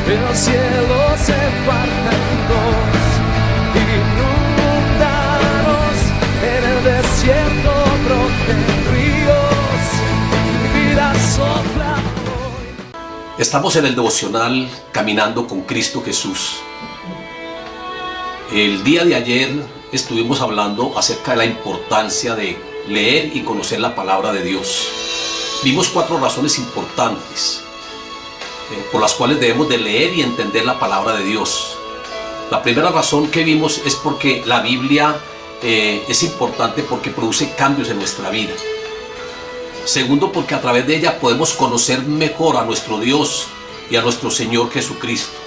el cielo se parte en dos, inundados en el desierto broten ríos, mi vida sopla hoy. Estamos en el devocional Caminando con Cristo Jesús. El día de ayer estuvimos hablando acerca de la importancia de leer y conocer la palabra de Dios. Vimos 4 razones importantes por las cuales debemos de leer y entender la palabra de Dios. La primera razón que vimos es porque la Biblia es importante porque produce cambios en nuestra vida. Segundo, porque a través de ella podemos conocer mejor a nuestro Dios y a nuestro Señor Jesucristo,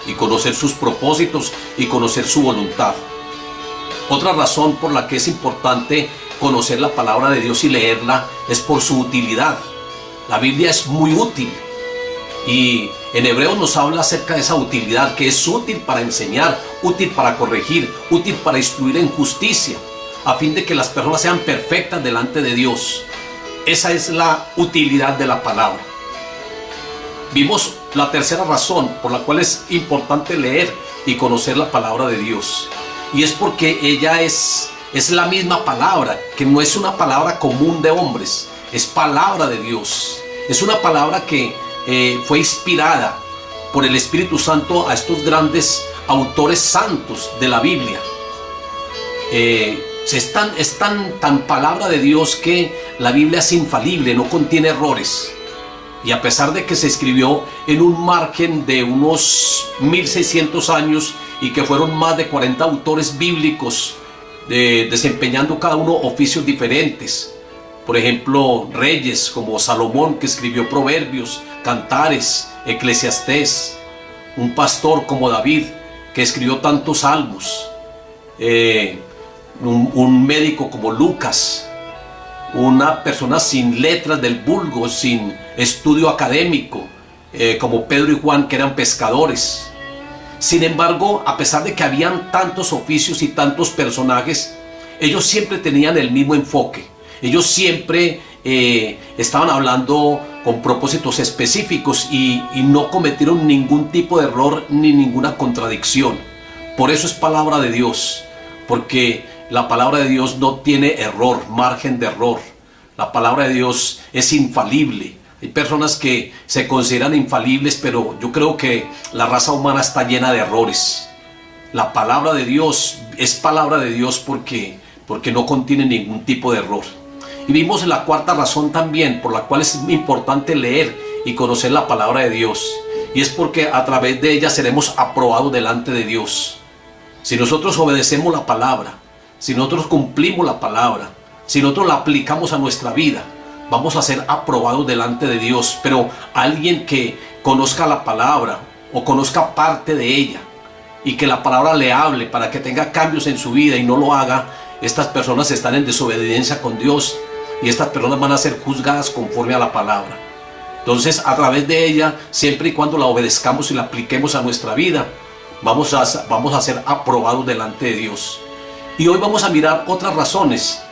y conocer sus propósitos y conocer su voluntad. Otra razón por la que es importante conocer la palabra de Dios y leerla es por su utilidad. La Biblia es muy útil, y en Hebreos nos habla acerca de esa utilidad, que es útil para enseñar, útil para corregir, útil para instruir en justicia, a fin de que las personas sean perfectas delante de Dios. Esa es la utilidad de la palabra. Vimos la tercera razón por la cual es importante leer y conocer la palabra de Dios, y es porque ella es la misma palabra, que no es una palabra común de hombres, es palabra de Dios. Es una palabra que fue inspirada por el Espíritu Santo a estos grandes autores santos de la Biblia. Es tan palabra de Dios que la Biblia es infalible, no contiene errores. Y a pesar de que se escribió en un margen de unos 1600 años y que fueron más de 40 autores bíblicos desempeñando cada uno oficios diferentes. Por ejemplo, reyes como Salomón, que escribió Proverbios, Cantares, Eclesiastés. Un pastor como David, que escribió tantos salmos. Un médico como Lucas. Una persona sin letras del vulgo, sin estudio académico, como Pedro y Juan, que eran pescadores. Sin embargo, a pesar de que habían tantos oficios y tantos personajes, ellos siempre tenían el mismo enfoque. Ellos siempre estaban hablando con propósitos específicos y no cometieron ningún tipo de error ni ninguna contradicción. Por eso es palabra de Dios, porque la palabra de Dios no tiene error, margen de error. La palabra de Dios es infalible. Hay personas que se consideran infalibles, pero yo creo que la raza humana está llena de errores. La palabra de Dios es palabra de Dios porque no contiene ningún tipo de error. Y vimos la cuarta razón también por la cual es importante leer y conocer la palabra de Dios. Y es porque a través de ella seremos aprobados delante de Dios. Si nosotros obedecemos la palabra, si nosotros cumplimos la palabra, si nosotros la aplicamos a nuestra vida, vamos a ser aprobados delante de Dios. Pero alguien que conozca la palabra o conozca parte de ella y que la palabra le hable para que tenga cambios en su vida y no lo haga, estas personas están en desobediencia con Dios y estas personas van a ser juzgadas conforme a la palabra. Entonces, a través de ella, siempre y cuando la obedezcamos y la apliquemos a nuestra vida, vamos a ser aprobados delante de Dios. Y hoy vamos a mirar otras razones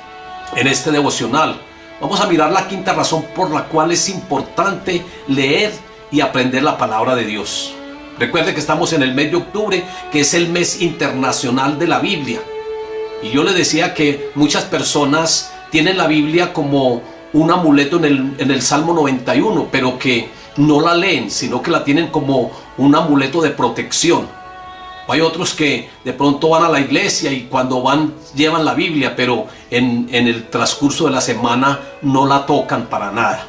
en este devocional. Vamos a mirar la quinta razón por la cual es importante leer y aprender la palabra de Dios. Recuerde que estamos en el mes de octubre, que es el mes internacional de la Biblia. Y yo le decía que muchas personas tienen la Biblia como un amuleto en el Salmo 91, pero que no la leen, sino que la tienen como un amuleto de protección. Hay otros que de pronto van a la iglesia y cuando van llevan la Biblia, pero en el transcurso de la semana no la tocan para nada.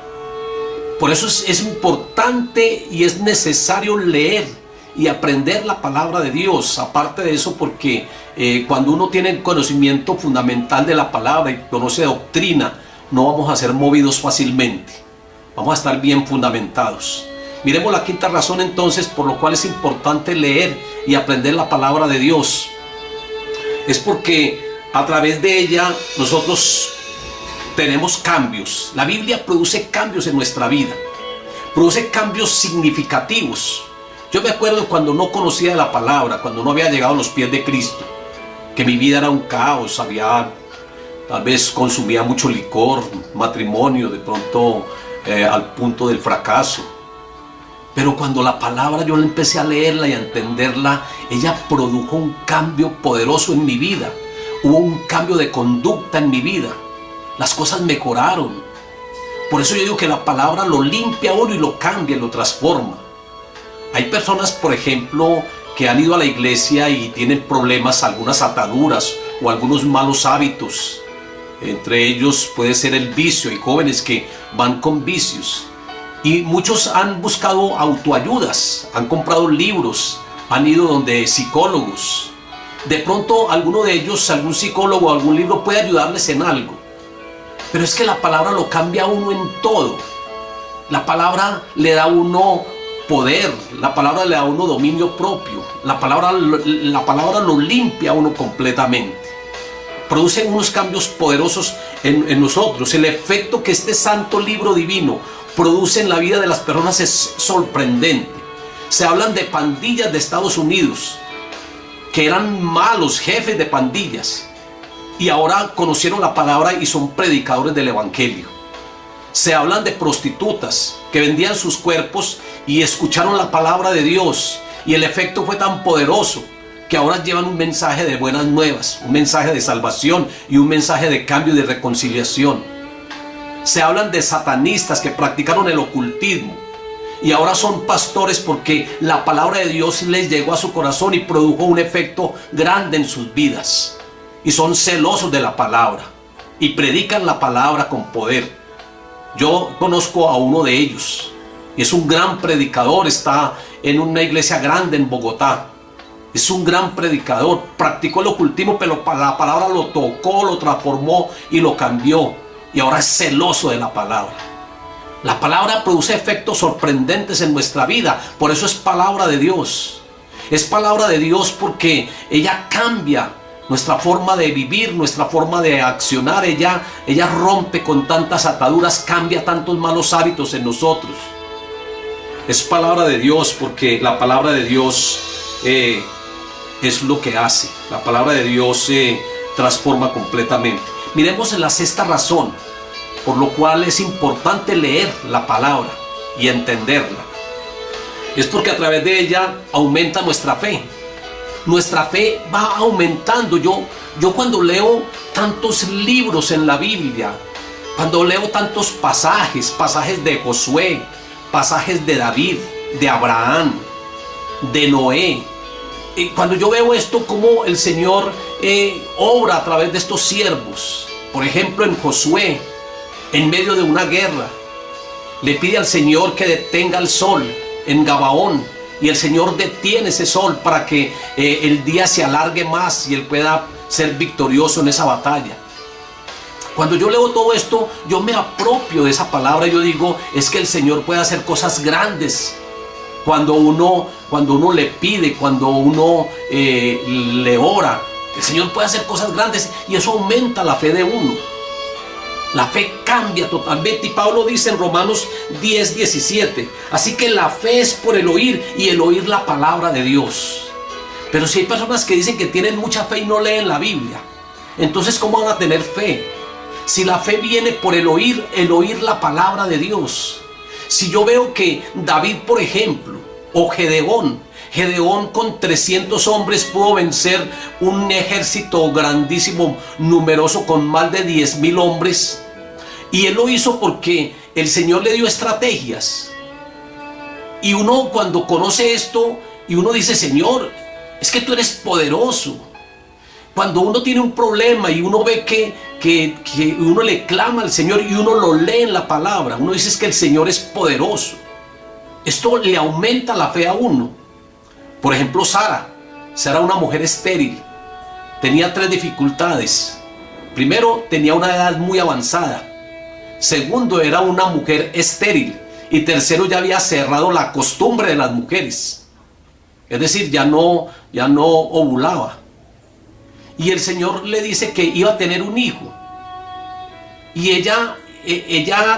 Por eso es importante y es necesario leer y aprender la palabra de Dios. Aparte de eso, porque cuando uno tiene conocimiento fundamental de la palabra y conoce doctrina, no vamos a ser movidos fácilmente. Vamos a estar bien fundamentados. Miremos la quinta razón entonces por lo cual es importante leer y aprender la palabra de Dios. Es porque a través de ella nosotros tenemos cambios. La Biblia produce cambios en nuestra vida. Produce cambios significativos. Yo me acuerdo cuando no conocía la palabra, cuando no había llegado a los pies de Cristo, que mi vida era un caos. Tal vez consumía mucho licor, matrimonio, de pronto al punto del fracaso. Pero cuando la palabra yo la empecé a leerla y a entenderla, ella produjo un cambio poderoso en mi vida. Hubo un cambio de conducta en mi vida. Las cosas mejoraron. Por eso yo digo que la palabra lo limpia a uno y lo cambia, lo transforma. Hay personas, por ejemplo, que han ido a la iglesia y tienen problemas, algunas ataduras o algunos malos hábitos. Entre ellos puede ser el vicio. Hay jóvenes que van con vicios. Y muchos han buscado autoayudas, han comprado libros, han ido donde psicólogos. De pronto alguno de ellos, algún psicólogo o algún libro puede ayudarles en algo. Pero es que la palabra lo cambia a uno en todo. La palabra le da a uno poder, la palabra le da a uno dominio propio. La palabra lo limpia a uno completamente. Produce unos cambios poderosos en nosotros. El efecto que este santo libro divino produce en la vida de las personas es sorprendente. Se hablan de pandillas de Estados Unidos que eran malos jefes de pandillas y ahora conocieron la palabra y son predicadores del evangelio. Se hablan de prostitutas que vendían sus cuerpos y escucharon la palabra de Dios y el efecto fue tan poderoso que ahora llevan un mensaje de buenas nuevas, un mensaje de salvación y un mensaje de cambio y de reconciliación. Se hablan de satanistas que practicaron el ocultismo y ahora son pastores porque la palabra de Dios les llegó a su corazón y produjo un efecto grande en sus vidas. Y son celosos de la palabra y predican la palabra con poder. Yo conozco a uno de ellos y es un gran predicador, está en una iglesia grande en Bogotá. Es un gran predicador, practicó el ocultismo, pero la palabra lo tocó, lo transformó y lo cambió. Y ahora es celoso de la palabra. La palabra produce efectos sorprendentes en nuestra vida. Por eso es palabra de Dios. Es palabra de Dios porque ella cambia nuestra forma de vivir, nuestra forma de accionar. Ella rompe con tantas ataduras, cambia tantos malos hábitos en nosotros. Es palabra de Dios porque la palabra de Dios es lo que hace. La palabra de Dios se transforma completamente. Miremos en la sexta razón, por lo cual es importante leer la palabra y entenderla. Es porque a través de ella aumenta nuestra fe. Nuestra fe va aumentando. Yo cuando leo tantos libros en la Biblia, cuando leo tantos pasajes de Josué, pasajes de David, de Abraham, de Noé, y cuando yo veo esto, como el Señor obra a través de estos siervos. Por ejemplo, en Josué, en medio de una guerra, le pide al Señor que detenga el sol en Gabaón, y el Señor detiene ese sol para que el día se alargue más y él pueda ser victorioso en esa batalla. Cuando yo leo todo esto, yo me apropio de esa palabra y yo digo, es que el Señor puede hacer cosas grandes cuando uno le pide, cuando uno le ora. El Señor puede hacer cosas grandes y eso aumenta la fe de uno. La fe cambia totalmente y Pablo dice en Romanos 10:17, así que la fe es por el oír y el oír la palabra de Dios. Pero si hay personas que dicen que tienen mucha fe y no leen la Biblia, entonces ¿cómo van a tener fe? Si la fe viene por el oír la palabra de Dios. Si yo veo que David, por ejemplo, o Gedeón con 300 hombres pudo vencer un ejército grandísimo, numeroso, con más de 10,000 hombres. Y él lo hizo porque el Señor le dio estrategias. Y uno cuando conoce esto, y uno dice, Señor, es que tú eres poderoso. Cuando uno tiene un problema y uno ve que uno le clama al Señor y uno lo lee en la palabra, uno dice que el Señor es poderoso. Esto le aumenta la fe a uno. Por ejemplo, Sara, una mujer estéril, tenía 3 dificultades. Primero, tenía una edad muy avanzada. Segundo, era una mujer estéril. Y tercero, ya había cerrado la costumbre de las mujeres. Es decir, ya no ovulaba. Y el Señor le dice que iba a tener un hijo. Y ella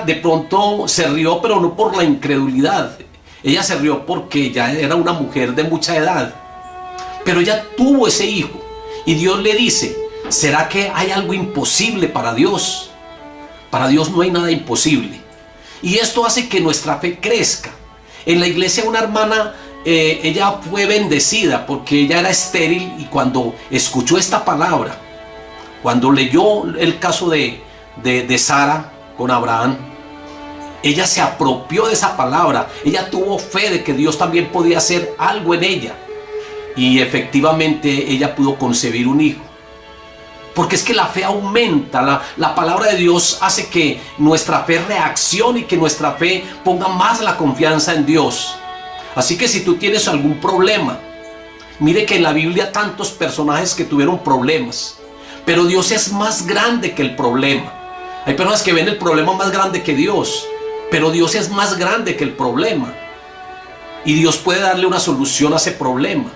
de pronto se rió, pero no por la incredulidad. Ella se rió porque ya era una mujer de mucha edad. Pero ella tuvo ese hijo. Y Dios le dice, ¿será que hay algo imposible para Dios? Para Dios no hay nada imposible. Y esto hace que nuestra fe crezca. En la iglesia una hermana, ella fue bendecida porque ella era estéril, y cuando escuchó esta palabra, cuando leyó el caso de Sara con Abraham, ella se apropió de esa palabra. Ella tuvo fe de que Dios también podía hacer algo en ella, y efectivamente ella pudo concebir un hijo. Porque es que la fe aumenta, la palabra de Dios hace que nuestra fe reaccione y que nuestra fe ponga más la confianza en Dios. Así que si tú tienes algún problema, mire que en la Biblia tantos personajes que tuvieron problemas, pero Dios es más grande que el problema. Hay personas que ven el problema más grande que Dios, pero Dios es más grande que el problema, y Dios puede darle una solución a ese problema.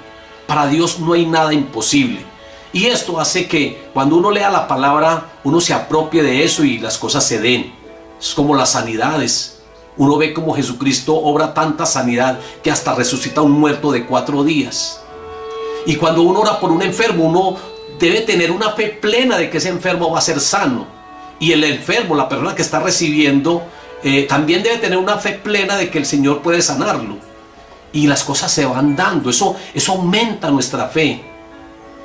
Para Dios no hay nada imposible. Y esto hace que cuando uno lea la palabra, uno se apropie de eso y las cosas se den. Es como las sanidades. Uno ve como Jesucristo obra tanta sanidad que hasta resucita a un muerto de 4 días. Y cuando uno ora por un enfermo, uno debe tener una fe plena de que ese enfermo va a ser sano. Y el enfermo, la persona que está recibiendo, también debe tener una fe plena de que el Señor puede sanarlo. Y las cosas se van dando. Eso aumenta nuestra fe.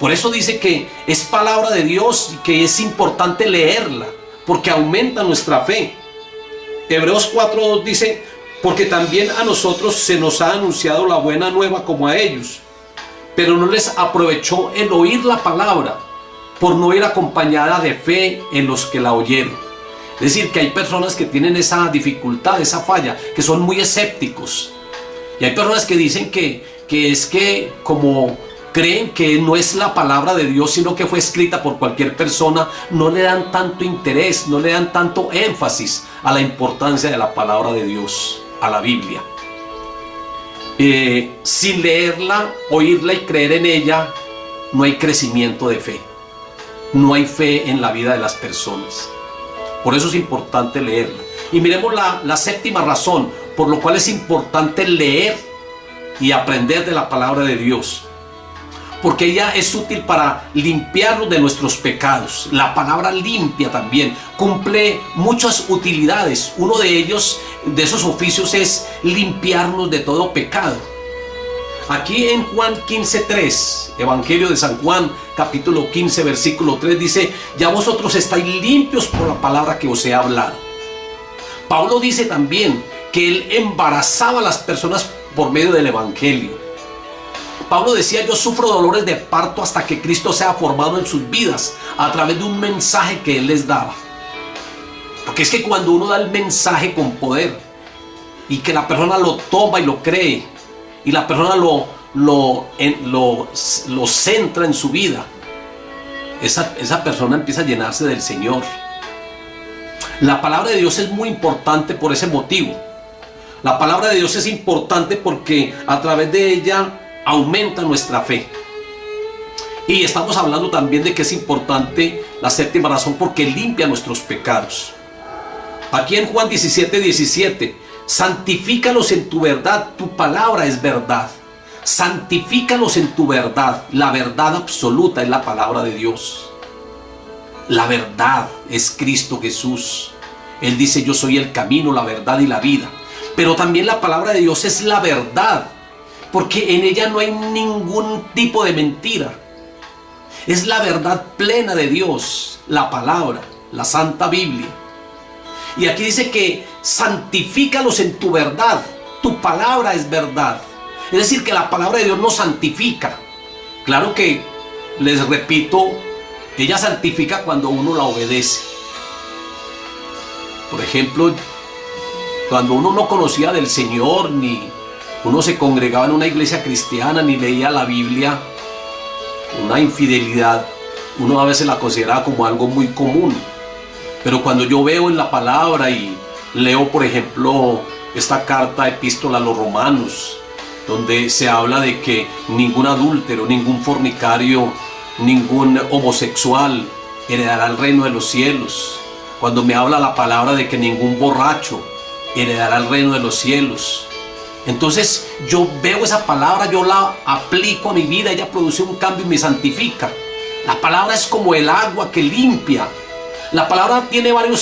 Por eso dice que es palabra de Dios y que es importante leerla, porque aumenta nuestra fe. Hebreos 4:2 dice: porque también a nosotros se nos ha anunciado la buena nueva como a ellos, pero no les aprovechó el oír la palabra, por no ir acompañada de fe en los que la oyeron. Es decir, que hay personas que tienen esa dificultad, esa falla, que son muy escépticos. Y hay personas que dicen que es que como creen que no es la palabra de Dios, sino que fue escrita por cualquier persona, no le dan tanto interés, no le dan tanto énfasis a la importancia de la palabra de Dios, a la Biblia. Sin leerla, oírla y creer en ella, no hay crecimiento de fe. No hay fe en la vida de las personas. Por eso es importante leerla. Y miremos la séptima razón por lo cual es importante leer y aprender de la palabra de Dios. Porque ella es útil para limpiarnos de nuestros pecados. La palabra limpia también cumple muchas utilidades. Uno de ellos, de esos oficios, es limpiarnos de todo pecado. Aquí en Juan 15:3, Evangelio de San Juan, capítulo 15, versículo 3, dice: ya vosotros estáis limpios por la palabra que os he hablado. Pablo dice también que él embarazaba a las personas por medio del Evangelio. Pablo decía: yo sufro dolores de parto hasta que Cristo sea formado en sus vidas, a través de un mensaje que él les daba. Porque es que cuando uno da el mensaje con poder, y que la persona lo toma y lo cree, y la persona lo centra en su vida, esa persona empieza a llenarse del Señor. La palabra de Dios es muy importante por ese motivo. La palabra de Dios es importante porque a través de ella aumenta nuestra fe. Y estamos hablando también de que es importante la séptima razón, porque limpia nuestros pecados. Aquí en Juan 17:17, santifícalos en tu verdad, tu palabra es verdad. Santifícalos en tu verdad. La verdad absoluta es la palabra de Dios. La verdad es Cristo Jesús. Él dice: yo soy el camino, la verdad y la vida. Pero también la palabra de Dios es la verdad, porque en ella no hay ningún tipo de mentira. Es la verdad plena de Dios, la palabra, la Santa Biblia. Y aquí dice que santifícalos en tu verdad, tu palabra es verdad. Es decir, que la palabra de Dios nos santifica. Claro que, les repito, ella santifica cuando uno la obedece. Por ejemplo, cuando uno no conocía del Señor, ni uno se congregaba en una iglesia cristiana, ni leía la Biblia, una infidelidad, uno a veces la consideraba como algo muy común. Pero cuando yo veo en la palabra y leo, por ejemplo, esta carta, epístola a los romanos, donde se habla de que ningún adúltero, ningún fornicario, ningún homosexual heredará el reino de los cielos. Cuando me habla la palabra de que ningún borracho heredará el reino de los cielos. Entonces yo veo esa palabra, yo la aplico a mi vida, ella produce un cambio y me santifica. La palabra es como el agua que limpia. La palabra tiene varios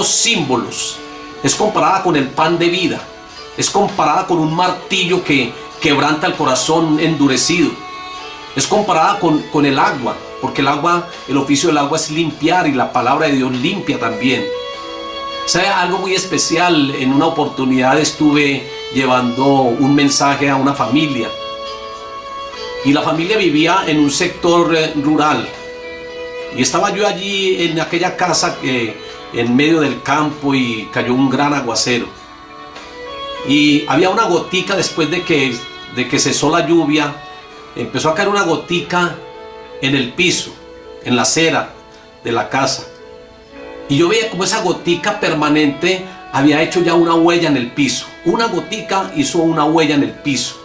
símbolos. Es comparada con el pan de vida. Es comparada con un martillo que quebranta el corazón endurecido. Es comparada con el agua, porque el agua, el oficio del agua es limpiar, y la palabra de Dios limpia también. ¿Sabe algo muy especial? En una oportunidad estuve llevando un mensaje a una familia, y la familia vivía en un sector rural, y estaba yo allí en aquella casa en medio del campo, y cayó un gran aguacero, y había una gotica después de que cesó la lluvia. Empezó a caer una gotica en el piso, en la acera de la casa, y yo veía como esa gotica permanente había hecho ya una huella en el piso. Una gotica hizo una huella en el piso.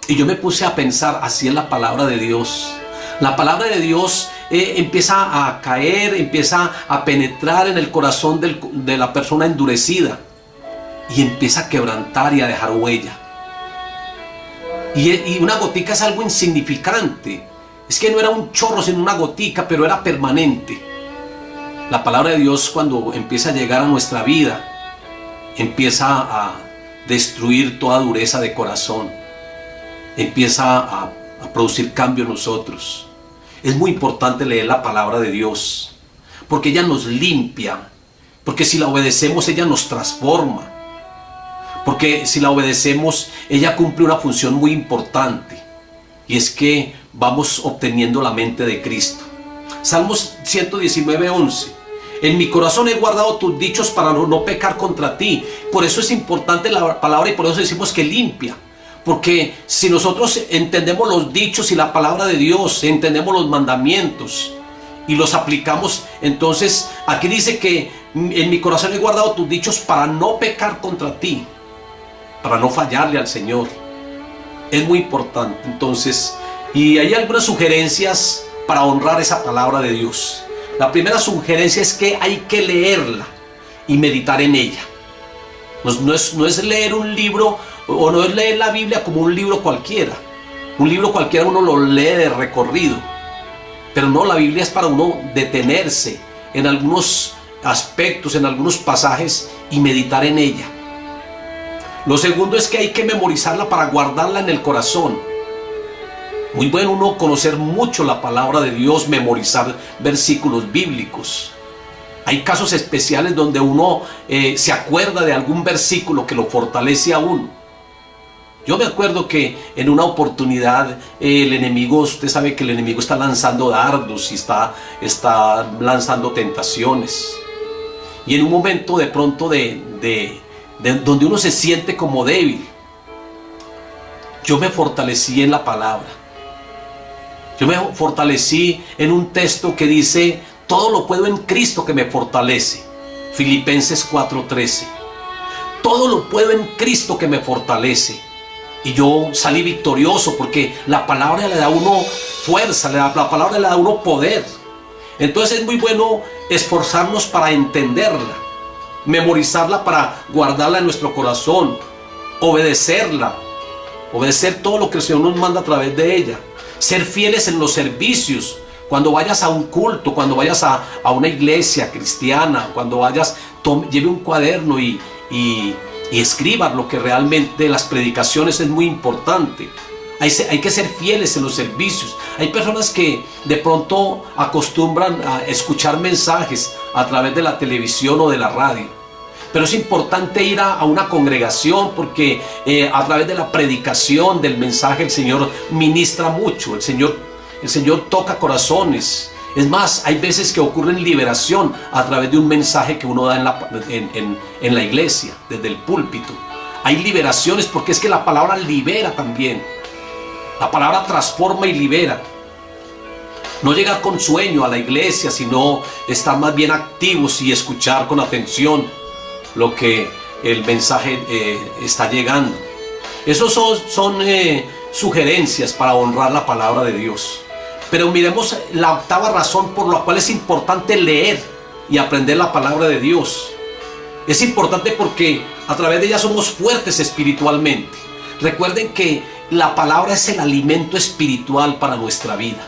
Y yo me puse a pensar, así es la palabra de Dios. La palabra de Dios empieza a caer, empieza a penetrar en el corazón de la persona endurecida, y empieza a quebrantar y a dejar huella. Y una gotica es algo insignificante. Es que no era un chorro, sino una gotica, pero era permanente. La palabra de Dios, cuando empieza a llegar a nuestra vida, empieza a destruir toda dureza de corazón. Empieza a producir cambio en nosotros. Es muy importante leer la palabra de Dios, porque ella nos limpia, porque si la obedecemos ella nos transforma, porque si la obedecemos ella cumple una función muy importante, y es que vamos obteniendo la mente de Cristo. Salmos 119:11. En mi corazón he guardado tus dichos para no pecar contra ti. Por eso es importante la palabra, y por eso decimos que limpia. Porque si nosotros entendemos los dichos y la palabra de Dios, entendemos los mandamientos y los aplicamos, entonces aquí dice que en mi corazón he guardado tus dichos para no pecar contra ti, para no fallarle al Señor. Es muy importante. Entonces, y hay algunas sugerencias para honrar esa palabra de Dios. La primera sugerencia es que hay que leerla y meditar en ella. No es leer un libro, o no es leer la Biblia como un libro cualquiera. Un libro cualquiera uno lo lee de recorrido, pero no, la Biblia es para uno detenerse en algunos aspectos, en algunos pasajes, y meditar en ella. Lo segundo es que hay que memorizarla para guardarla en el corazón. Muy bueno uno conocer mucho la palabra de Dios, memorizar versículos bíblicos. Hay casos especiales donde uno se acuerda de algún versículo que lo fortalece a uno. Yo me acuerdo que en una oportunidad el enemigo, usted sabe que el enemigo está lanzando dardos y está lanzando tentaciones. Y en un momento de pronto donde uno se siente como débil, yo me fortalecí en la palabra. Yo me fortalecí en un texto que dice: todo lo puedo en Cristo que me fortalece. Filipenses 4:13. Todo lo puedo en Cristo que me fortalece. Y yo salí victorioso, porque la palabra le da a uno fuerza, la palabra le da a uno poder. Entonces es muy bueno esforzarnos para entenderla, memorizarla para guardarla en nuestro corazón, obedecerla, obedecer todo lo que el Señor nos manda a través de ella, ser fieles en los servicios. Cuando vayas a un culto, cuando vayas a una iglesia cristiana, cuando vayas, lleve un cuaderno y escriba lo que realmente, las predicaciones, es muy importante. Hay que ser fieles en los servicios. Hay personas que de pronto acostumbran a escuchar mensajes a través de la televisión o de la radio, pero es importante ir a una congregación, porque a través de la predicación del mensaje el Señor ministra mucho. El Señor toca corazones. Es más, hay veces que ocurre liberación a través de un mensaje que uno da en la iglesia, desde el púlpito. Hay liberaciones, porque es que la palabra libera también. La palabra transforma y libera. No llegar con sueño a la iglesia, sino estar más bien activos y escuchar con atención lo que el mensaje está llegando. Esos son sugerencias para honrar la palabra de Dios. Pero miremos la octava razón por la cual es importante leer y aprender la palabra de Dios. Es importante porque a través de ella somos fuertes espiritualmente. Recuerden que la palabra es el alimento espiritual para nuestra vida.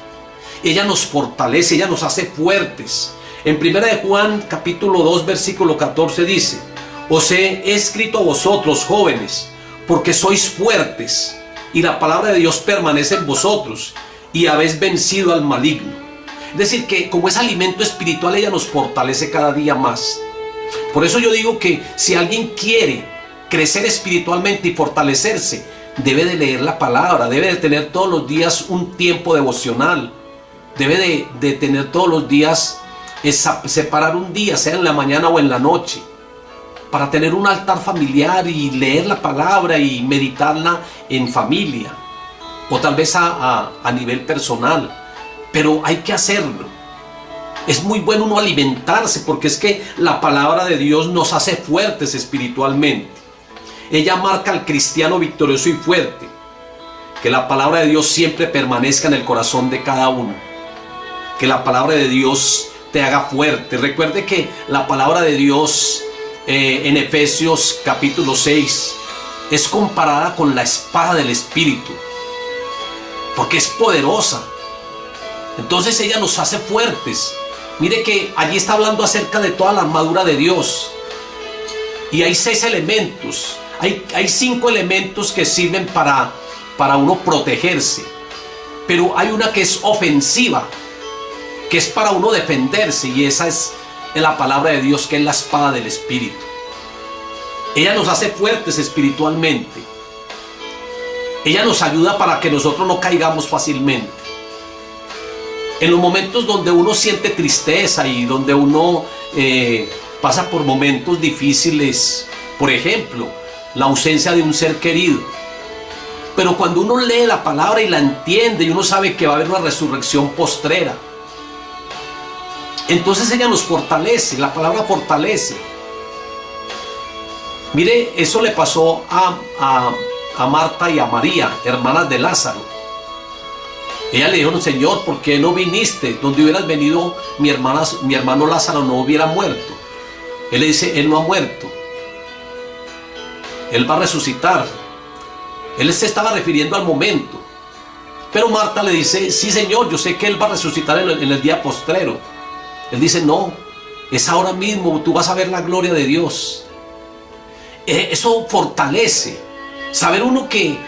Ella nos fortalece, ella nos hace fuertes. En 1 de Juan capítulo 2 versículo 14 dice: Os he escrito a vosotros, jóvenes, porque sois fuertes, y la palabra de Dios permanece en vosotros, y habéis vencido al maligno. Es decir, que como es alimento espiritual, ella nos fortalece cada día más. Por eso yo digo que si alguien quiere crecer espiritualmente y fortalecerse, debe de leer la palabra, debe de tener todos los días un tiempo devocional, debe de tener todos los días, separar un día, sea en la mañana o en la noche, para tener un altar familiar y leer la palabra y meditarla en familia, o tal vez a nivel personal, pero hay que hacerlo. Es muy bueno uno alimentarse, porque es que la palabra de Dios nos hace fuertes espiritualmente. Ella marca al cristiano victorioso y fuerte. Que la palabra de Dios siempre permanezca en el corazón de cada uno. Que la palabra de Dios te haga fuerte. Recuerde que la palabra de Dios en Efesios capítulo 6 es comparada con la espada del Espíritu, porque es poderosa. Entonces ella nos hace fuertes. Mire que allí está hablando acerca de toda la armadura de Dios. Y hay 6 elementos. Hay 5 elementos que sirven para uno protegerse. Pero hay una que es ofensiva, que es para uno defenderse. Y esa es la palabra de Dios, que es la espada del Espíritu. Ella nos hace fuertes espiritualmente. Ella nos ayuda para que nosotros no caigamos fácilmente. En los momentos donde uno siente tristeza y donde uno pasa por momentos difíciles, por ejemplo, la ausencia de un ser querido. Pero cuando uno lee la palabra y la entiende y uno sabe que va a haber una resurrección postrera, entonces ella nos fortalece, la palabra fortalece. Mire, eso le pasó a Marta y a María, hermanas de Lázaro. Ella le dijo: Señor, ¿por qué no viniste? Donde hubieras venido, mi hermano Lázaro no hubiera muerto. Él le dice: Él no ha muerto, Él va a resucitar. Él se estaba refiriendo al momento. Pero Marta le dice: sí, Señor, yo sé que Él va a resucitar en el día postrero. Él dice: no, es ahora mismo, tú vas a ver la gloria de Dios. Eso fortalece. Saber uno que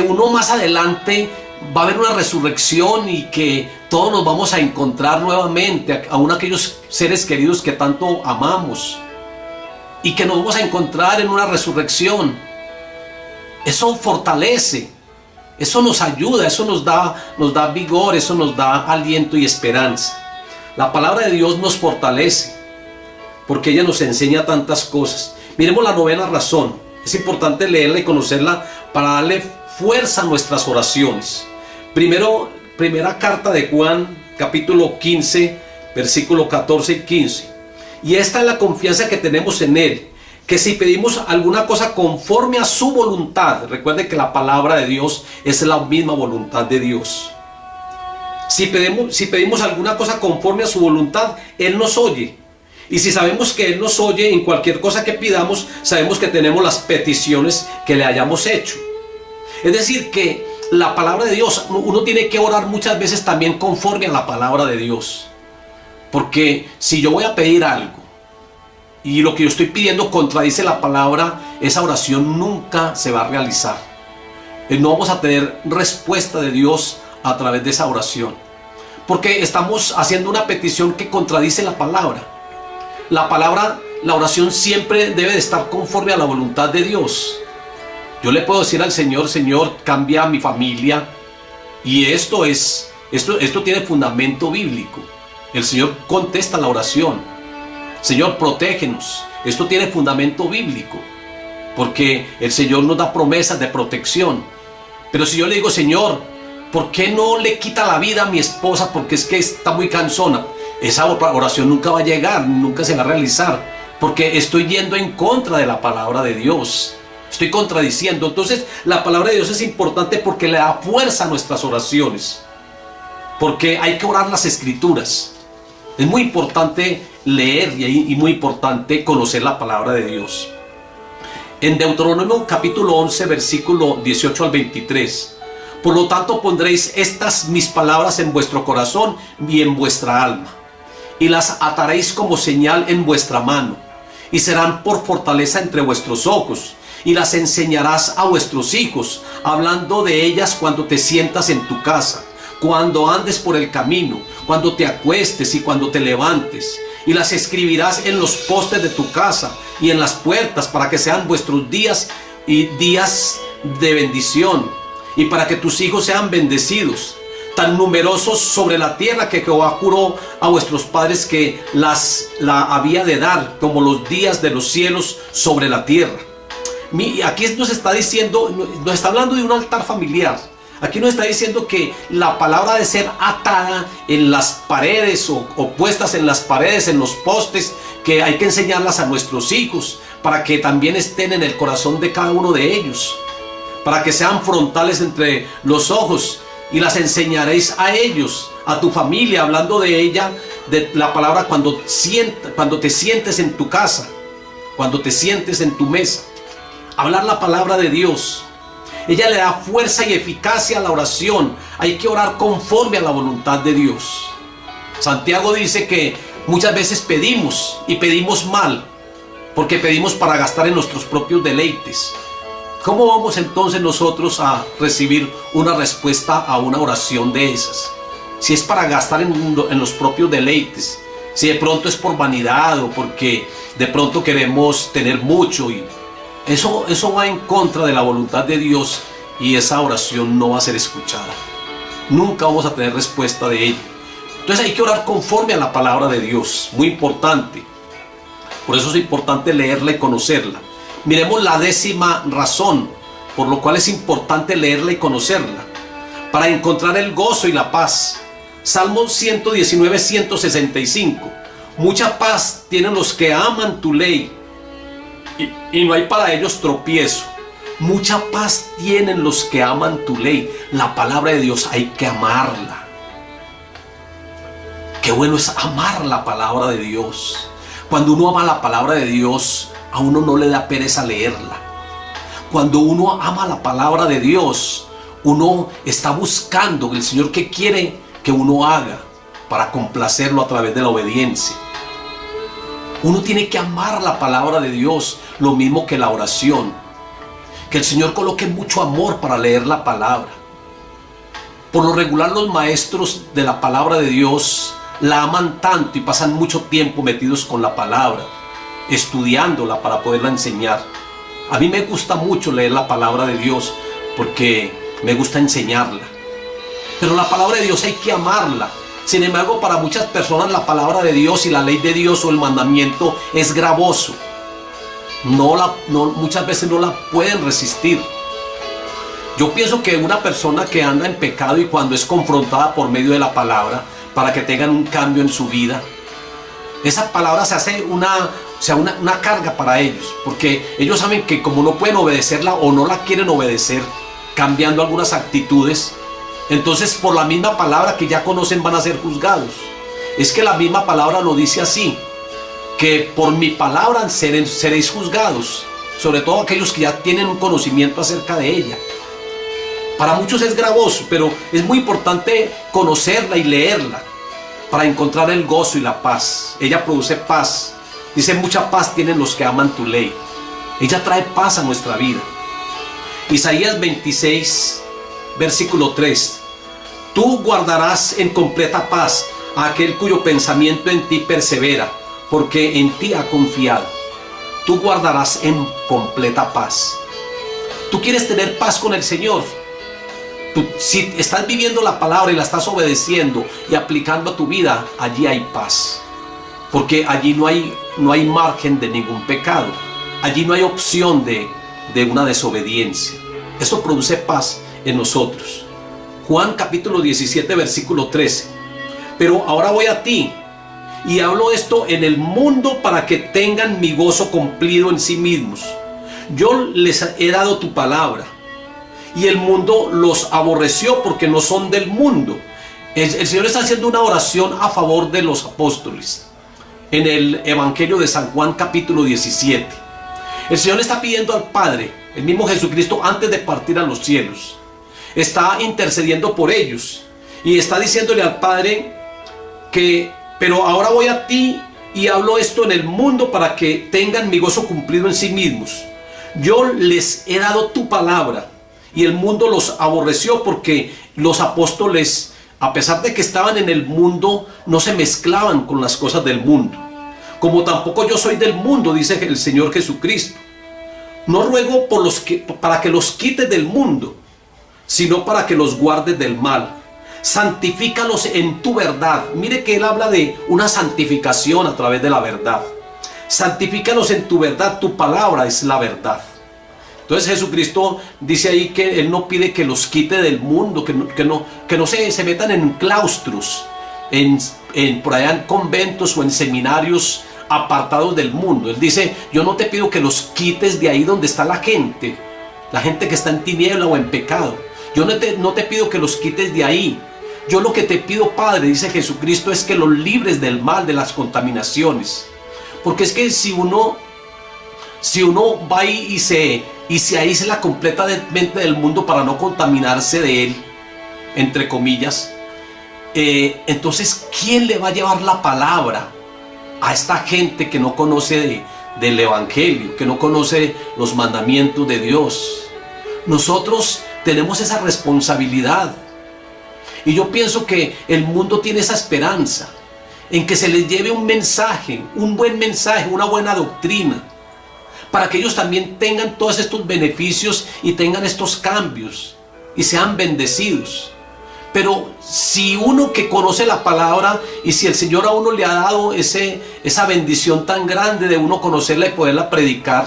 uno más adelante va a haber una resurrección y que todos nos vamos a encontrar nuevamente, aún aquellos seres queridos que tanto amamos, y que nos vamos a encontrar en una resurrección. Eso fortalece, eso nos ayuda, eso nos da vigor, eso nos da aliento y esperanza. La palabra de Dios nos fortalece porque ella nos enseña tantas cosas. Miremos la 9ª razón. Es importante leerla y conocerla para darle fuerza a nuestras oraciones. Primera carta de Juan, capítulo 15, versículo 14 y 15. Y esta es la confianza que tenemos en Él, que si pedimos alguna cosa conforme a su voluntad, recuerde que la palabra de Dios es la misma voluntad de Dios. Si pedimos alguna cosa conforme a su voluntad, Él nos oye. Y si sabemos que Él nos oye en cualquier cosa que pidamos, sabemos que tenemos las peticiones que le hayamos hecho. Es decir, que la palabra de Dios, uno tiene que orar muchas veces también conforme a la palabra de Dios. Porque si yo voy a pedir algo y lo que yo estoy pidiendo contradice la palabra, esa oración nunca se va a realizar. No vamos a tener respuesta de Dios a través de esa oración, porque estamos haciendo una petición que contradice la palabra. La oración siempre debe de estar conforme a la voluntad de Dios. Yo le puedo decir al Señor: Señor, cambia mi familia, y esto tiene fundamento bíblico. El Señor contesta la oración: Señor, protégenos. Esto tiene fundamento bíblico, porque el Señor nos da promesas de protección. Pero si yo le digo: Señor, ¿por qué no le quita la vida a mi esposa porque es que está muy cansona? Esa oración nunca va a llegar, nunca se va a realizar, porque estoy yendo en contra de la palabra de Dios. Estoy contradiciendo. Entonces la palabra de Dios es importante porque le da fuerza a nuestras oraciones, porque hay que orar las Escrituras. Es muy importante leer y muy importante conocer la palabra de Dios. En Deuteronomio capítulo 11, versículo 18 al 23. Por lo tanto, pondréis estas mis palabras en vuestro corazón y en vuestra alma, y las ataréis como señal en vuestra mano, y serán por fortaleza entre vuestros ojos, y las enseñarás a vuestros hijos, hablando de ellas cuando te sientas en tu casa, cuando andes por el camino, cuando te acuestes y cuando te levantes, y las escribirás en los postes de tu casa y en las puertas, para que sean vuestros días y días de bendición, y para que tus hijos sean bendecidos, tan numerosos sobre la tierra que Jehová juró a vuestros padres que la había de dar, como los días de los cielos sobre la tierra. Aquí nos está diciendo, nos está hablando de un altar familiar. Aquí nos está diciendo que la palabra de ser atada en las paredes o puestas en las paredes, en los postes, que hay que enseñarlas a nuestros hijos para que también estén en el corazón de cada uno de ellos, para que sean frontales entre los ojos, y las enseñaréis a ellos, a tu familia, hablando de ella, de la palabra cuando te sientes en tu casa, cuando te sientes en tu mesa. Hablar la palabra de Dios. Ella le da fuerza y eficacia a la oración. Hay que orar conforme a la voluntad de Dios. Santiago dice que muchas veces pedimos y pedimos mal, porque pedimos para gastar en nuestros propios deleites. ¿Cómo vamos entonces nosotros a recibir una respuesta a una oración de esas? Si es para gastar en los propios deleites, si de pronto es por vanidad o porque de pronto queremos tener mucho, y eso va en contra de la voluntad de Dios, y esa oración no va a ser escuchada. Nunca vamos a tener respuesta de ella. Entonces hay que orar conforme a la palabra de Dios, muy importante. Por eso es importante leerla y conocerla. Miremos la 10ª razón por lo cual es importante leerla y conocerla, para encontrar el gozo y la paz. Salmo 119, 165. Mucha paz tienen los que aman tu ley, y no hay para ellos tropiezo. Mucha paz tienen los que aman tu ley. La palabra de Dios hay que amarla. Qué bueno es amar la palabra de Dios. Cuando uno ama la palabra de Dios, a uno no le da pereza leerla. Cuando uno ama la palabra de Dios, uno está buscando el Señor que quiere que uno haga para complacerlo a través de la obediencia. Uno tiene que amar la palabra de Dios, lo mismo que la oración. Que el Señor coloque mucho amor para leer la palabra. Por lo regular, los maestros de la palabra de Dios la aman tanto y pasan mucho tiempo metidos con la palabra, estudiándola para poderla enseñar. A mí me gusta mucho leer la palabra de Dios porque me gusta enseñarla. Pero la palabra de Dios hay que amarla. Sin embargo, para muchas personas la palabra de Dios y la ley de Dios o el mandamiento es gravoso. Muchas veces no la pueden resistir. Yo pienso que una persona que anda en pecado y cuando es confrontada por medio de la palabra para que tengan un cambio en su vida, esa palabra se hace una carga para ellos, porque ellos saben que como no pueden obedecerla o no la quieren obedecer, cambiando algunas actitudes, entonces por la misma palabra que ya conocen van a ser juzgados. Es que la misma palabra lo dice así, que por mi palabra seréis juzgados, sobre todo aquellos que ya tienen un conocimiento acerca de ella. Para muchos es gravoso, pero es muy importante conocerla y leerla para encontrar el gozo y la paz. Ella produce paz. Dice, mucha paz tienen los que aman tu ley. Ella trae paz a nuestra vida. Isaías 26, versículo 3. Tú guardarás en completa paz a aquel cuyo pensamiento en ti persevera, porque en ti ha confiado. Tú guardarás en completa paz. ¿Tú quieres tener paz con el Señor? Si estás viviendo la palabra y la estás obedeciendo y aplicando a tu vida, allí hay paz. Porque allí no hay margen de ningún pecado. Allí no hay opción de una desobediencia. Eso produce paz en nosotros. Juan capítulo 17, versículo 13. Pero ahora voy a ti y hablo esto en el mundo para que tengan mi gozo cumplido en sí mismos. Yo les he dado tu palabra y el mundo los aborreció porque no son del mundo. El Señor está haciendo una oración a favor de los apóstoles en el Evangelio de San Juan capítulo 17. El Señor le está pidiendo al Padre, el mismo Jesucristo, antes de partir a los cielos, está intercediendo por ellos y está diciéndole al Padre que, pero ahora voy a ti y hablo esto en el mundo para que tengan mi gozo cumplido en sí mismos. Yo les he dado tu palabra y el mundo los aborreció porque los apóstoles, a pesar de que estaban en el mundo, no se mezclaban con las cosas del mundo. Como tampoco yo soy del mundo, dice el Señor Jesucristo. No ruego para que los quites del mundo, sino para que los guardes del mal. Santifícalos en tu verdad. Mire que él habla de una santificación a través de la verdad. Santifícalos en tu verdad, tu palabra es la verdad. Entonces Jesucristo dice ahí que él no pide que los quite del mundo, que no se metan en claustros, por allá en conventos o en seminarios apartados del mundo. Él dice, yo no te pido que los quites de ahí donde está la gente que está en tiniebla o en pecado. Yo no te pido que los quites de ahí. Yo lo que te pido, Padre, dice Jesucristo, es que los libres del mal, de las contaminaciones. Porque es que si uno va y se aísla completamente del mundo para no contaminarse de él, entre comillas, entonces, ¿quién le va a llevar la palabra a esta gente que no conoce del Evangelio, que no conoce los mandamientos de Dios? Nosotros tenemos esa responsabilidad. Y yo pienso que el mundo tiene esa esperanza en que se les lleve un mensaje, un buen mensaje, una buena doctrina, para que ellos también tengan todos estos beneficios y tengan estos cambios y sean bendecidos. Pero si uno que conoce la palabra y si el Señor a uno le ha dado esa bendición tan grande de uno conocerla y poderla predicar,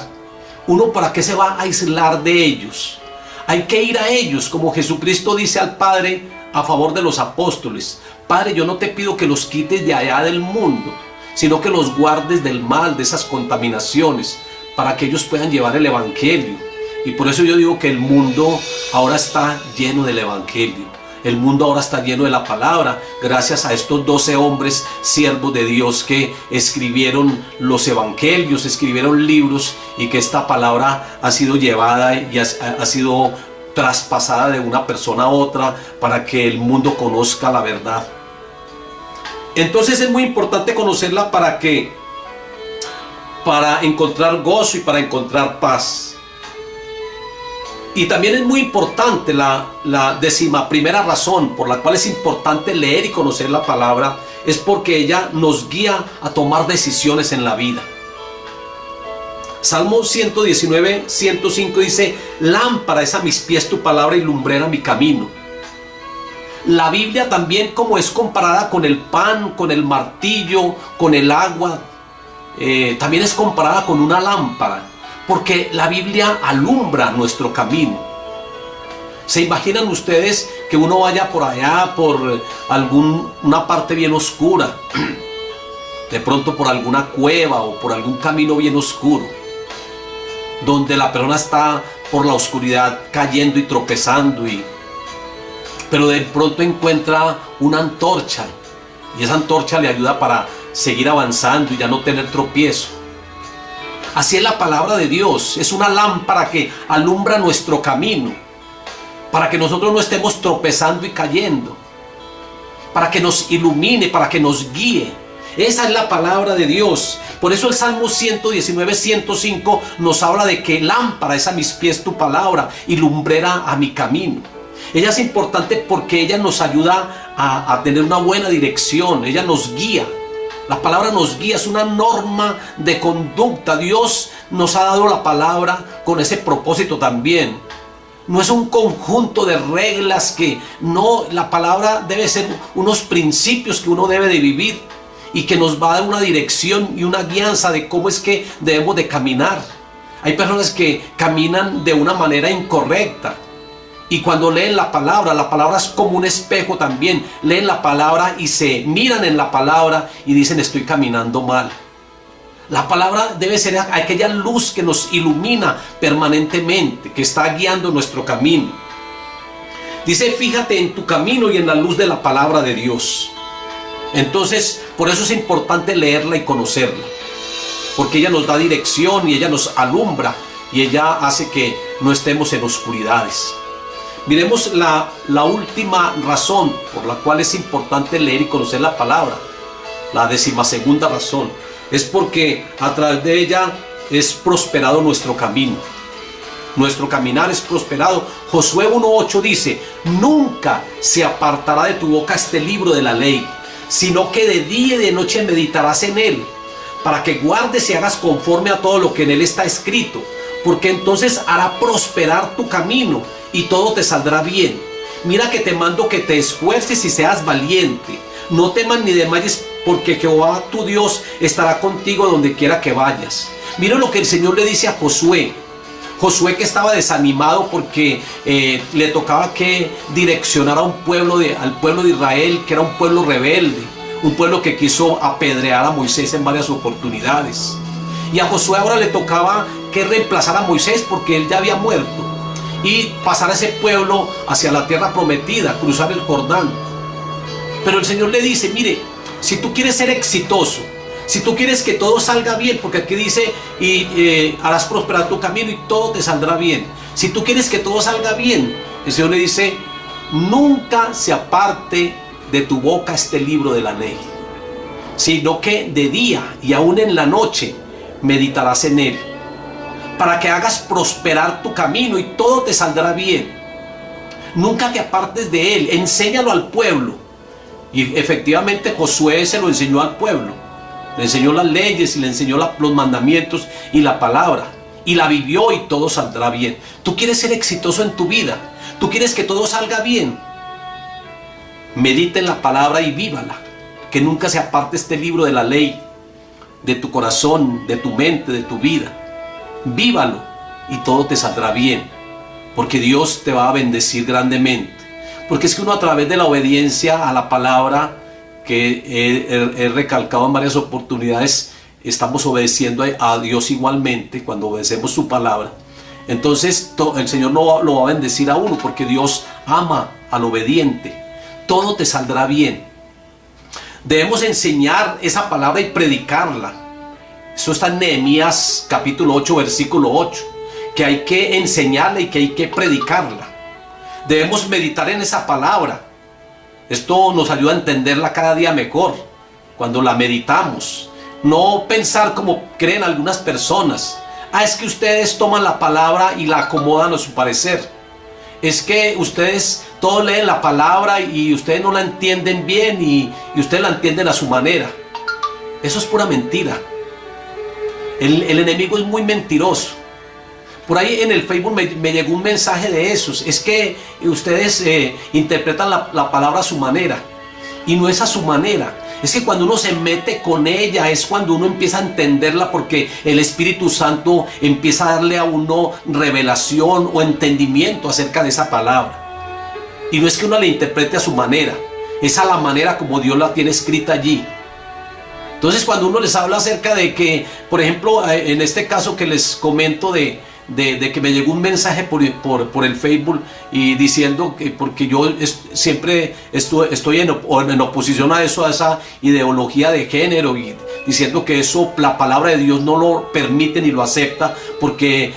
uno ¿para qué se va a aislar de ellos? Hay que ir a ellos, como Jesucristo dice al Padre a favor de los apóstoles: Padre, yo no te pido que los quites de allá del mundo, sino que los guardes del mal, de esas contaminaciones, para que ellos puedan llevar el Evangelio. Y por eso yo digo que el mundo ahora está lleno del Evangelio. El mundo ahora está lleno de la palabra, gracias a estos 12 hombres siervos de Dios que escribieron los evangelios, escribieron libros, y que esta palabra ha sido llevada y ha sido traspasada de una persona a otra para que el mundo conozca la verdad. Entonces es muy importante conocerla para encontrar gozo y para encontrar paz. Y también es muy importante la 11ª razón por la cual es importante leer y conocer la palabra, es porque ella nos guía a tomar decisiones en la vida. Salmo 119, 105 dice: lámpara es a mis pies tu palabra y lumbrera mi camino. La Biblia también, como es comparada con el pan, con el martillo, con el agua, también es comparada con una lámpara, porque la Biblia alumbra nuestro camino. ¿Se imaginan ustedes que uno vaya por allá, por una parte bien oscura, de pronto por alguna cueva o por algún camino bien oscuro, donde la persona está por la oscuridad cayendo y tropezando, pero de pronto encuentra una antorcha, y esa antorcha le ayuda para seguir avanzando y ya no tener tropiezo? Así es la palabra de Dios, es una lámpara que alumbra nuestro camino, para que nosotros no estemos tropezando y cayendo, para que nos ilumine, para que nos guíe. Esa es la palabra de Dios. Por eso el Salmo 119, 105 nos habla de que lámpara es a mis pies tu palabra y lumbrera a mi camino. Ella es importante porque ella nos ayuda a tener una buena dirección, ella nos guía. La palabra nos guía, es una norma de conducta. Dios nos ha dado la palabra con ese propósito también. No es un conjunto de reglas que no, la palabra debe ser unos principios que uno debe de vivir y que nos va a dar una dirección y una guianza de cómo es que debemos de caminar. Hay personas que caminan de una manera incorrecta. Y cuando leen la palabra es como un espejo también. Leen la palabra y se miran en la palabra y dicen: estoy caminando mal. La palabra debe ser aquella luz que nos ilumina permanentemente, que está guiando nuestro camino. Dice: fíjate en tu camino y en la luz de la palabra de Dios. Entonces, por eso es importante leerla y conocerla, porque ella nos da dirección y ella nos alumbra y ella hace que no estemos en oscuridades. Miremos la última razón por la cual es importante leer y conocer la palabra, la 12ª razón. es porque a través de ella es prosperado nuestro camino. Nuestro caminar es prosperado. Josué 1:8 dice: nunca se apartará de tu boca este libro de la ley, sino que de día y de noche meditarás en él, para que guardes y hagas conforme a todo lo que en él está escrito, porque entonces hará prosperar tu camino y todo te saldrá bien. Mira que te mando que te esfuerces y seas valiente. No temas ni desmayes, porque Jehová tu Dios estará contigo donde quiera que vayas. Mira lo que el Señor le dice a Josué. Josué, que estaba desanimado porque le tocaba que direccionar a al pueblo de Israel, que era un pueblo rebelde, un pueblo que quiso apedrear a Moisés en varias oportunidades. Y a Josué ahora le tocaba que reemplazar a Moisés porque él ya había muerto y pasar a ese pueblo hacia la tierra prometida, cruzar el Jordán. Pero el Señor le dice: mire, si tú quieres ser exitoso, si tú quieres que todo salga bien, porque aquí dice harás prosperar tu camino y todo te saldrá bien. Si tú quieres que todo salga bien, el Señor le dice: nunca se aparte de tu boca este libro de la ley, sino que de día y aún en la noche meditarás en él, para que hagas prosperar tu camino y todo te saldrá bien. Nunca te apartes de él, enséñalo al pueblo. Y efectivamente Josué se lo enseñó al pueblo. Le enseñó las leyes y le enseñó los mandamientos y la palabra. Y la vivió y todo saldrá bien. ¿Tú quieres ser exitoso en tu vida? ¿Tú quieres que todo salga bien? Medita en la palabra y vívala. Que nunca se aparte este libro de la ley de tu corazón, de tu mente, de tu vida. Vívalo y todo te saldrá bien. Porque Dios te va a bendecir grandemente. Porque es que uno, a través de la obediencia a la palabra, que he recalcado en varias oportunidades, estamos obedeciendo a Dios igualmente cuando obedecemos su palabra. Entonces el Señor lo va a bendecir a uno, porque Dios ama al obediente. Todo te saldrá bien. Debemos enseñar esa palabra y predicarla. Eso está en Nehemías capítulo 8, versículo 8, que hay que enseñarla y que hay que predicarla. Debemos meditar en esa palabra. Esto nos ayuda a entenderla cada día mejor cuando la meditamos. No pensar como creen algunas personas: es que ustedes toman la palabra y la acomodan a su parecer. Es que ustedes todos leen la palabra y ustedes no la entienden bien y ustedes la entienden a su manera. Eso es pura mentira. El enemigo es muy mentiroso. Por ahí en el Facebook me llegó un mensaje de esos: es que ustedes interpretan la palabra a su manera. Y no es a su manera. Es que cuando uno se mete con ella es cuando uno empieza a entenderla, porque el Espíritu Santo empieza a darle a uno revelación o entendimiento acerca de esa palabra. Y no es que uno la interprete a su manera, es a la manera como Dios la tiene escrita allí. Entonces, cuando uno les habla acerca de que, por ejemplo, en este caso que les comento de que me llegó un mensaje por el Facebook y diciendo que, porque yo siempre estoy en oposición a eso, a esa ideología de género, y diciendo que eso la palabra de Dios no lo permite ni lo acepta, porque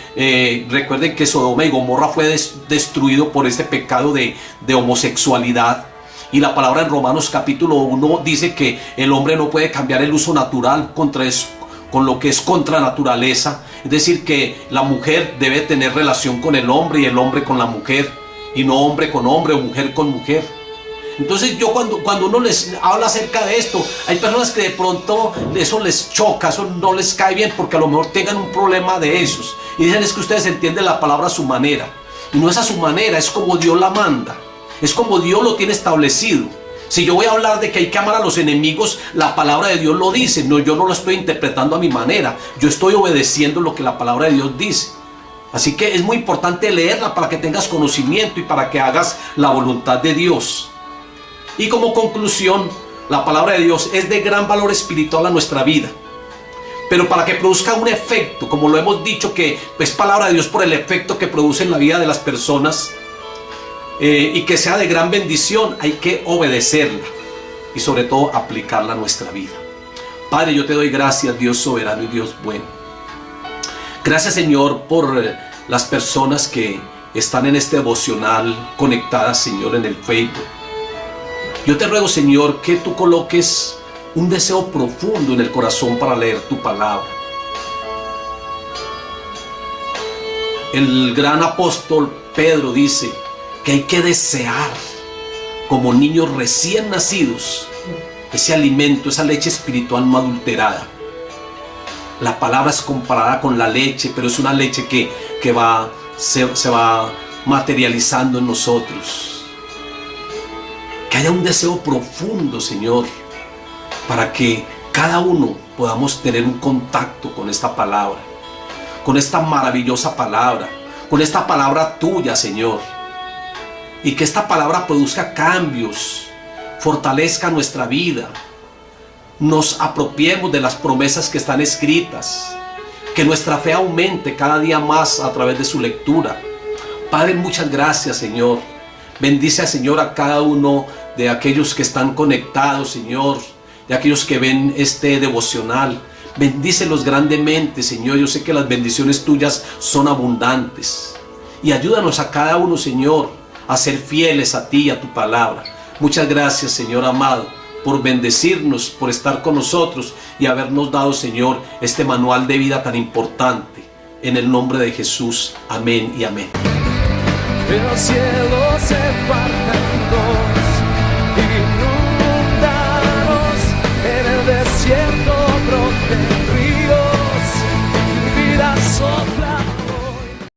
recuerden que Sodoma y Gomorra fue destruido por ese pecado de homosexualidad. Y la palabra en Romanos capítulo 1 dice que el hombre no puede cambiar el uso natural contra eso, con lo que es contra naturaleza. Es decir, que la mujer debe tener relación con el hombre y el hombre con la mujer, y no hombre con hombre o mujer con mujer. Entonces yo cuando uno les habla acerca de esto, hay personas que de pronto eso les choca, eso no les cae bien, porque a lo mejor tengan un problema de esos y dicen: es que ustedes entienden la palabra a su manera. Y no es a su manera, es como Dios la manda, es como Dios lo tiene establecido. Si yo voy a hablar de que hay que amar a los enemigos, la palabra de Dios lo dice. No, yo no lo estoy interpretando a mi manera. Yo estoy obedeciendo lo que la palabra de Dios dice. Así que es muy importante leerla para que tengas conocimiento y para que hagas la voluntad de Dios. Y como conclusión, la palabra de Dios es de gran valor espiritual a nuestra vida. Pero para que produzca un efecto, como lo hemos dicho, que es palabra de Dios por el efecto que produce en la vida de las personas, y que sea de gran bendición, hay que obedecerla y sobre todo aplicarla a nuestra vida. Padre, yo te doy gracias, Dios soberano y Dios bueno. Gracias, Señor, por las personas que están en este devocional conectadas, Señor, en el Facebook. Yo te ruego, Señor, que tú coloques un deseo profundo en el corazón para leer tu palabra. El gran apóstol Pedro dice que hay que desear como niños recién nacidos ese alimento, esa leche espiritual no adulterada. La palabra es comparada con la leche, pero es una leche que se va materializando en nosotros. Que haya un deseo profundo, Señor, para que cada uno podamos tener un contacto con esta palabra, con esta maravillosa palabra, con esta palabra tuya, Señor. Y que esta palabra produzca cambios, fortalezca nuestra vida, nos apropiemos de las promesas que están escritas, que nuestra fe aumente cada día más a través de su lectura. Padre, muchas gracias, Señor. Bendice, Señor, a cada uno de aquellos que están conectados, Señor, de aquellos que ven este devocional. Bendícelos grandemente, Señor. Yo sé que las bendiciones tuyas son abundantes. Y ayúdanos a cada uno, Señor, a ser fieles a ti y a tu palabra. Muchas gracias, Señor amado, por bendecirnos, por estar con nosotros y habernos dado, Señor, este manual de vida tan importante. En el nombre de Jesús. Amén y amén. El cielo se parte en dos y